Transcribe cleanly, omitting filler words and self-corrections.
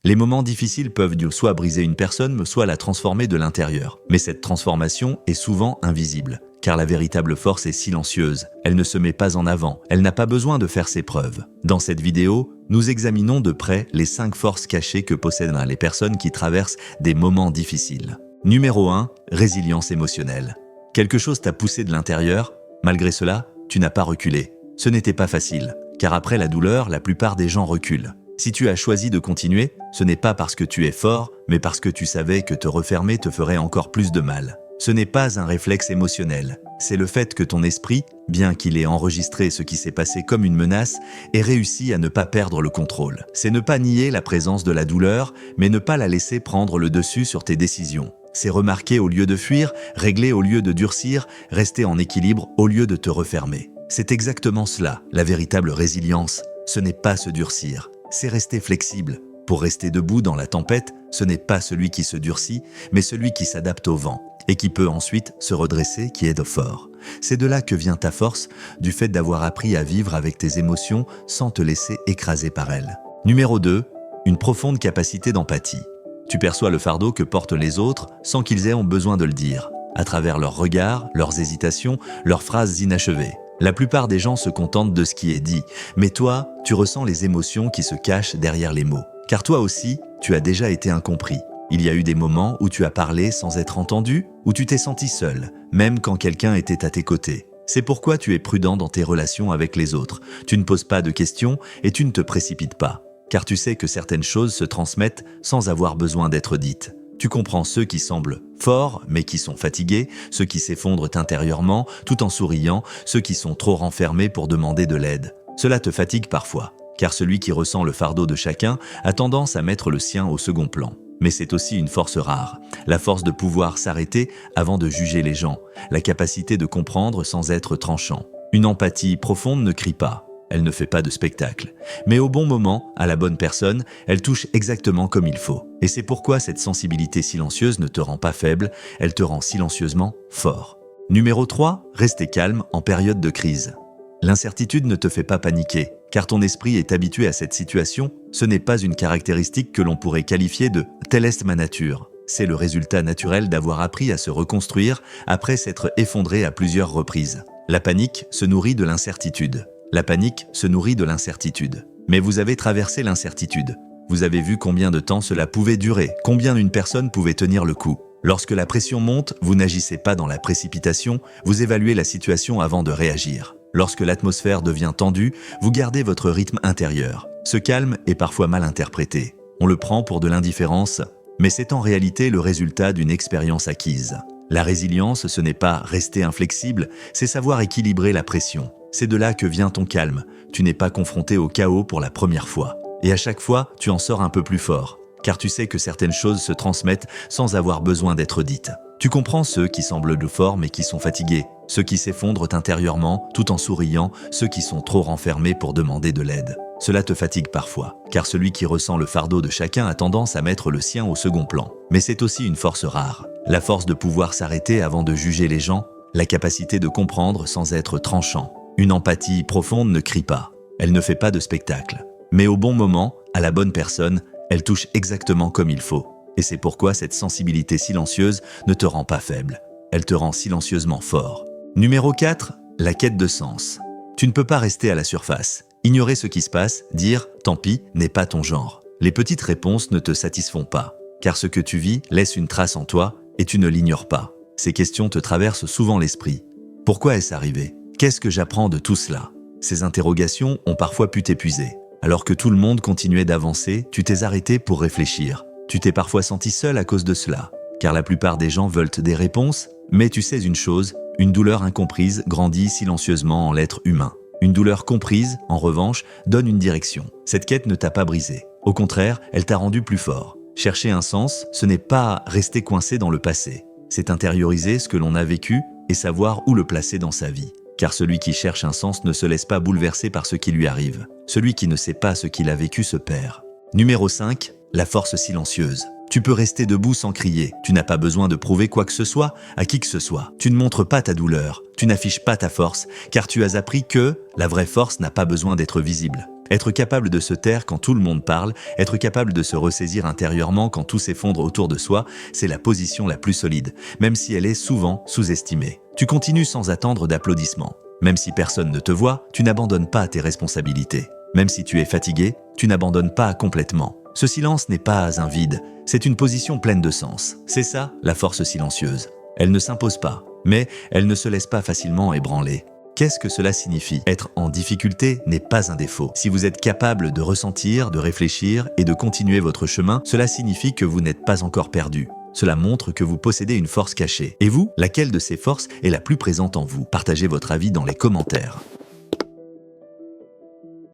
Les moments difficiles peuvent soit briser une personne, soit la transformer de l'intérieur. Mais cette transformation est souvent invisible, car la véritable force est silencieuse. Elle ne se met pas en avant, elle n'a pas besoin de faire ses preuves. Dans cette vidéo, nous examinons de près les 5 forces cachées que possèdent les personnes qui traversent des moments difficiles. Numéro 1, résilience émotionnelle. Quelque chose t'a poussé de l'intérieur, malgré cela, tu n'as pas reculé. Ce n'était pas facile, car après la douleur, la plupart des gens reculent. Si tu as choisi de continuer, ce n'est pas parce que tu es fort, mais parce que tu savais que te refermer te ferait encore plus de mal. Ce n'est pas un réflexe émotionnel, c'est le fait que ton esprit, bien qu'il ait enregistré ce qui s'est passé comme une menace, ait réussi à ne pas perdre le contrôle. C'est ne pas nier la présence de la douleur, mais ne pas la laisser prendre le dessus sur tes décisions. C'est remarquer au lieu de fuir, régler au lieu de durcir, rester en équilibre au lieu de te refermer. C'est exactement cela, la véritable résilience. Ce n'est pas se durcir, c'est rester flexible. Pour rester debout dans la tempête, ce n'est pas celui qui se durcit, mais celui qui s'adapte au vent et qui peut ensuite se redresser, qui est de fort. C'est de là que vient ta force, du fait d'avoir appris à vivre avec tes émotions sans te laisser écraser par elles. Numéro 2, une profonde capacité d'empathie. Tu perçois le fardeau que portent les autres sans qu'ils aient besoin de le dire, à travers leurs regards, leurs hésitations, leurs phrases inachevées. La plupart des gens se contentent de ce qui est dit, mais toi, tu ressens les émotions qui se cachent derrière les mots. Car toi aussi, tu as déjà été incompris. Il y a eu des moments où tu as parlé sans être entendu, où tu t'es senti seul, même quand quelqu'un était à tes côtés. C'est pourquoi tu es prudent dans tes relations avec les autres. Tu ne poses pas de questions et tu ne te précipites pas. Car tu sais que certaines choses se transmettent sans avoir besoin d'être dites. Tu comprends ceux qui semblent forts mais qui sont fatigués, ceux qui s'effondrent intérieurement tout en souriant, ceux qui sont trop renfermés pour demander de l'aide. Cela te fatigue parfois, car celui qui ressent le fardeau de chacun a tendance à mettre le sien au second plan. Mais c'est aussi une force rare, la force de pouvoir s'arrêter avant de juger les gens, la capacité de comprendre sans être tranchant. Une empathie profonde ne crie pas, elle ne fait pas de spectacle. Mais au bon moment, à la bonne personne, elle touche exactement comme il faut. Et c'est pourquoi cette sensibilité silencieuse ne te rend pas faible, elle te rend silencieusement fort. Numéro 3, rester calme en période de crise. L'incertitude ne te fait pas paniquer, car ton esprit est habitué à cette situation. Ce n'est pas une caractéristique que l'on pourrait qualifier de « telle est ma nature ». C'est le résultat naturel d'avoir appris à se reconstruire après s'être effondré à plusieurs reprises. La panique se nourrit de l'incertitude. La panique se nourrit de l'incertitude. Mais vous avez traversé l'incertitude. Vous avez vu combien de temps cela pouvait durer, combien une personne pouvait tenir le coup. Lorsque la pression monte, vous n'agissez pas dans la précipitation, vous évaluez la situation avant de réagir. Lorsque l'atmosphère devient tendue, vous gardez votre rythme intérieur. Ce calme est parfois mal interprété. On le prend pour de l'indifférence, mais c'est en réalité le résultat d'une expérience acquise. La résilience, ce n'est pas rester inflexible, c'est savoir équilibrer la pression. C'est de là que vient ton calme. Tu n'es pas confronté au chaos pour la première fois. Et à chaque fois, tu en sors un peu plus fort, car tu sais que certaines choses se transmettent sans avoir besoin d'être dites. Tu comprends ceux qui semblent forts mais qui sont fatigués, ceux qui s'effondrent intérieurement tout en souriant, ceux qui sont trop renfermés pour demander de l'aide. Cela te fatigue parfois, car celui qui ressent le fardeau de chacun a tendance à mettre le sien au second plan. Mais c'est aussi une force rare, la force de pouvoir s'arrêter avant de juger les gens, la capacité de comprendre sans être tranchant. Une empathie profonde ne crie pas, elle ne fait pas de spectacle. Mais au bon moment, à la bonne personne, elle touche exactement comme il faut. Et c'est pourquoi cette sensibilité silencieuse ne te rend pas faible. Elle te rend silencieusement fort. Numéro 4, la quête de sens. Tu ne peux pas rester à la surface. Ignorer ce qui se passe, dire « tant pis » n'est pas ton genre. Les petites réponses ne te satisfont pas, car ce que tu vis laisse une trace en toi et tu ne l'ignores pas. Ces questions te traversent souvent l'esprit. Pourquoi est-ce arrivé ? Qu'est-ce que j'apprends de tout cela ? Ces interrogations ont parfois pu t'épuiser. Alors que tout le monde continuait d'avancer, tu t'es arrêté pour réfléchir. Tu t'es parfois senti seul à cause de cela, car la plupart des gens veulent des réponses, mais tu sais une chose, une douleur incomprise grandit silencieusement en l'être humain. Une douleur comprise, en revanche, donne une direction. Cette quête ne t'a pas brisé. Au contraire, elle t'a rendu plus fort. Chercher un sens, ce n'est pas rester coincé dans le passé. C'est intérioriser ce que l'on a vécu et savoir où le placer dans sa vie. Car celui qui cherche un sens ne se laisse pas bouleverser par ce qui lui arrive. Celui qui ne sait pas ce qu'il a vécu se perd. Numéro 5, la force silencieuse. Tu peux rester debout sans crier. Tu n'as pas besoin de prouver quoi que ce soit à qui que ce soit. Tu ne montres pas ta douleur. Tu n'affiches pas ta force, car tu as appris que la vraie force n'a pas besoin d'être visible. Être capable de se taire quand tout le monde parle, être capable de se ressaisir intérieurement quand tout s'effondre autour de soi, c'est la position la plus solide, même si elle est souvent sous-estimée. Tu continues sans attendre d'applaudissements. Même si personne ne te voit, tu n'abandonnes pas tes responsabilités. Même si tu es fatigué, tu n'abandonnes pas complètement. Ce silence n'est pas un vide, c'est une position pleine de sens. C'est ça, la force silencieuse. Elle ne s'impose pas, mais elle ne se laisse pas facilement ébranler. Qu'est-ce que cela signifie? Être en difficulté n'est pas un défaut. Si vous êtes capable de ressentir, de réfléchir et de continuer votre chemin, cela signifie que vous n'êtes pas encore perdu. Cela montre que vous possédez une force cachée. Et vous, laquelle de ces forces est la plus présente en vous? Partagez votre avis dans les commentaires.